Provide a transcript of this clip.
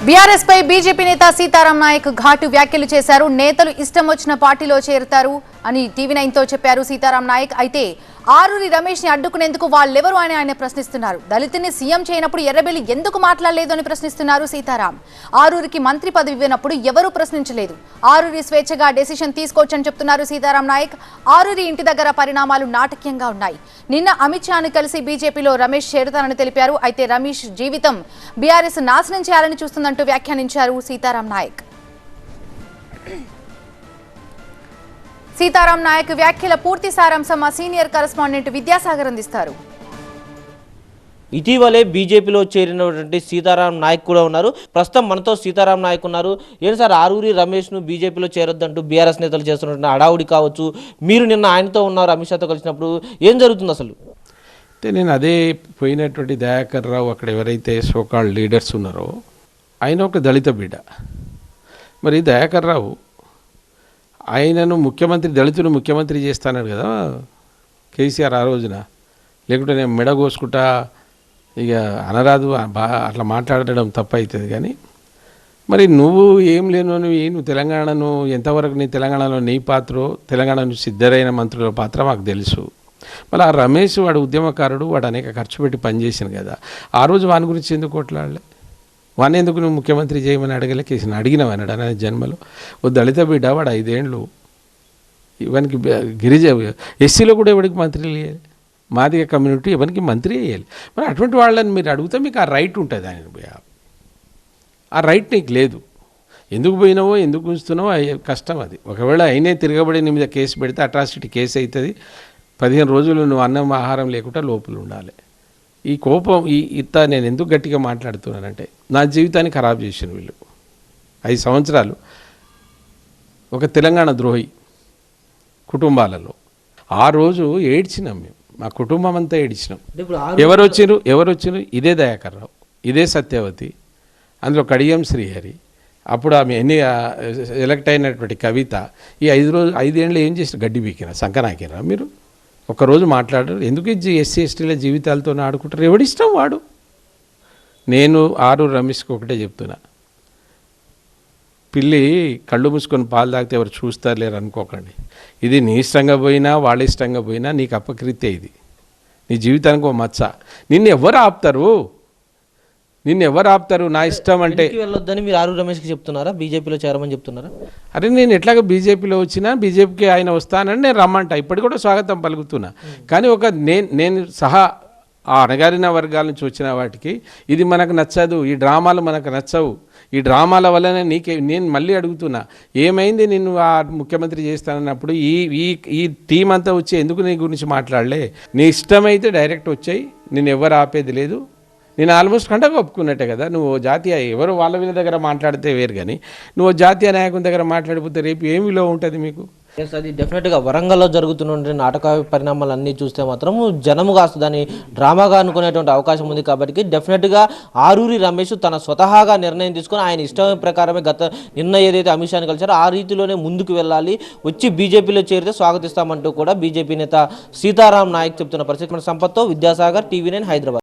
BRS పై BJP నేత సీతారాం నాయక్ ఘాటు వ్యాఖ్యలు చేశారు. నేతలు ఇష్టం వచ్చిన పార్టీలో చేరుతారు అని టీవీ9 తో చెప్పారు సీతారాం నాయక్. అయితే ఆరూరి రమేష్ ని అడ్డుకునేందుకు వాళ్ళెవరు అని ఆయన ప్రశ్నిస్తున్నారు. దళితుని సీఎం చేయనప్పుడు ఎర్రబెల్లి ఎందుకు మాట్లాడలేదు అని ప్రశ్నిస్తున్నారు సీతారాం. ఆరూరికి మంత్రి పదవి ఇవ్వనప్పుడు ఎవరూ ప్రశ్నించలేదు. ఆరూరి స్వేచ్ఛగా డెసిషన్ తీసుకోవచ్చని చెప్తున్నారు సీతారాం నాయక్. ఆరూరి ఇంటి దగ్గర పరిణామాలు నాటకీయంగా ఉన్నాయి. నిన్న అమిత్ షాను కలిసి బీజేపీలో రమేష్ చేరుతానని తెలిపారు. అయితే రమేష్ జీవితం బీఆర్ఎస్ నాశనం చేయాలని చూస్తుందంటూ వ్యాఖ్యానించారు సీతారాం నాయక్. సీతారాం నాయక్ వ్యాఖ్యల పూర్తి సారాంశం మా సీనియర్ కరెస్పాండెంట్ విద్యాసాగర్ అందిస్తారు. ఇటీవలే బీజేపీలో చేరినటువంటి సీతారాం నాయక్ కూడా ఉన్నారు. ప్రస్తుతం మనతో సీతారాం నాయక్ ఉన్నారు. ఏంటి సార్, ఆరూరి రమేష్ను బీజేపీలో చేరొద్దంటూ బీఆర్ఎస్ నేతలు చేస్తున్నటువంటి హడావుడి కావచ్చు, మీరు నిన్న ఆయనతో ఉన్నారు అమిత్ షాతో కలిసినప్పుడు, ఏం జరుగుతుంది అసలు? అయితే నేను అదే పోయినటువంటి దయాకర్ రావు అక్కడ ఎవరైతే సోకాల్డ్ లీడర్స్ ఉన్నారో ఆయన ఒక దళిత బిడ్డ. మరి దయాకర్ రావు ఆయనను ముఖ్యమంత్రి, దళితుడు ముఖ్యమంత్రి చేస్తాన్నాడు కదా కేసీఆర్ ఆ రోజున. లేకుంటే నేను మెడ కోసుకుంటా ఇక అనరాదు అట్లా మాట్లాడడం తప్పు అవుతుంది. కానీ మరి నువ్వు ఏం లేను, నువ్వు తెలంగాణను ఎంతవరకు నీ తెలంగాణలో నీ పాత్ర, తెలంగాణ నుంచి సిద్ధరైన మంత్రుల పాత్ర మాకు తెలుసు. మళ్ళీ ఆ రమేష్ వాడు ఉద్యమకారుడు, వాడు అనేక ఖర్చు పెట్టి పనిచేసాను కదా. ఆ రోజు వాని గురించి ఎందుకు కొట్లాడలే? వాడిని ఎందుకు నువ్వు ముఖ్యమంత్రి చేయమని అడగలే? కేసీని అడిగినవన్నాడు ఆయన జన్మలో. ఓ దళిత బిడ్డ, వాడు 5 ఏళ్ళు. ఇవనికి ఎస్సీలో కూడా ఎవరికి మంత్రి వేయాలి? మాదిగ కమ్యూనిటీ ఎవరికి మంత్రి వేయాలి? మరి అటువంటి వాళ్ళని మీరు అడిగితే మీకు ఆ రైట్ ఉంటుంది. ఆయన ఆ రైట్ నీకు లేదు. ఎందుకు పోయినావో ఎందుకు ఉంచుతున్నావో కష్టం అది. ఒకవేళ అయినే తిరగబడి నీ మీద కేసు పెడితే అట్రాసిటీ కేసు అవుతుంది. 15 రోజులు నువ్వు అన్నం ఆహారం లేకుండా లోపల ఉండాలి. ఈ కోపం నేను ఎందుకు గట్టిగా మాట్లాడుతున్నానంటే, నా జీవితాన్ని ఖరాబ్ చేసిన వీళ్ళు 5 సంవత్సరాలు ఒక తెలంగాణ ద్రోహి కుటుంబాలలో. ఆ రోజు ఏడ్చినాం మేము, మా కుటుంబం అంతా ఏడ్చినాం. ఎవరు వచ్చిరు? ఇదే దయాకర్ రావు, ఇదే సత్యవతి, అందులో కడియం శ్రీహరి, అప్పుడు ఆమె ఎలక్ట్ అయినటువంటి కవిత. ఈ 5 ఏళ్ళు ఏం చేసిన? గడ్డి బీకినా, సంకనాకినా? మీరు ఒకరోజు మాట్లాడరు. ఎందుకు ఎస్సీ ఎస్టీల జీవితాలతో ఆడుకుంటారు? ఎవడిష్టం వాడు. నేను ఆరూరి రమేష్కి ఒకటే చెప్తున్నా, పిల్లి కళ్ళు మూసుకొని పాలు తాగితే ఎవరు చూస్తారు లేరు అనుకోకండి. ఇది నీ ఇష్టంగా పోయినా వాళ్ళ ఇష్టంగా పోయినా నీకు అపకృత్య. ఇది నీ జీవితానికి ఓ మచ్చ. నిన్ను ఎవరు ఆపుతారు? నా ఇష్టం అంటే వెళ్ళొద్దని మీరు ఆరూరి రమేష్కి చెప్తున్నారా? బీజేపీలో చేరమని చెప్తున్నారా? అరే నేను ఎట్లాగ బీజేపీలో వచ్చినా బీజేపీకి ఆయన వస్తానని నేను రమ్మంటా. ఇప్పటికి కూడా స్వాగతం పలుకుతున్నా. కానీ నేను సహా ఆ అణగారిన వర్గాల నుంచి వచ్చిన వాటికి ఇది మనకు నచ్చదు, ఈ డ్రామాలు మనకు నచ్చవు, ఈ డ్రామాల వల్లనే నేను మళ్ళీ అడుగుతున్నా, ఏమైంది నిన్ను ఆ ముఖ్యమంత్రి చేస్తానన్నప్పుడు ఈ టీం అంతా వచ్చి ఎందుకు నీ గురించి మాట్లాడలే? నీ ఇష్టమైతే డైరెక్ట్ వచ్చాయి, నేను ఎవరు ఆపేది లేదు. నేను ఆల్మోస్ట్ కంటగా ఒప్పుకున్నట్టే కదా. నువ్వు జాతీయ ఎవరు వాళ్ళ వీళ్ళ దగ్గర మాట్లాడితే వేరు, కానీ నువ్వు జాతీయ నాయకుని దగ్గర మాట్లాడిపోతే రేపు ఏం విలువ ఉంటుంది మీకు? అది డెఫినెట్గా వరంగల్లో జరుగుతున్న నాటక పరిణామాలు అన్నీ చూస్తే మాత్రం జనము కాస్త దాన్ని డ్రామాగా అనుకునేటువంటి అవకాశం ఉంది. కాబట్టి డెఫినెట్గా ఆరూరి రమేష్ తన స్వతహాగా నిర్ణయం తీసుకొని ఆయన ఇష్టం ప్రకారమే నిన్న ఏదైతే అమిత్ షాని కలిసారో ఆ రీతిలోనే ముందుకు వెళ్ళాలి, వచ్చి బీజేపీలో చేరితే స్వాగతిస్తామంటూ కూడా బీజేపీ నేత సీతారాం నాయక్ చెప్తున్న పరిస్థితి. మన సంపత్తో విద్యాసాగర్, టీవీ9 హైదరాబాద్.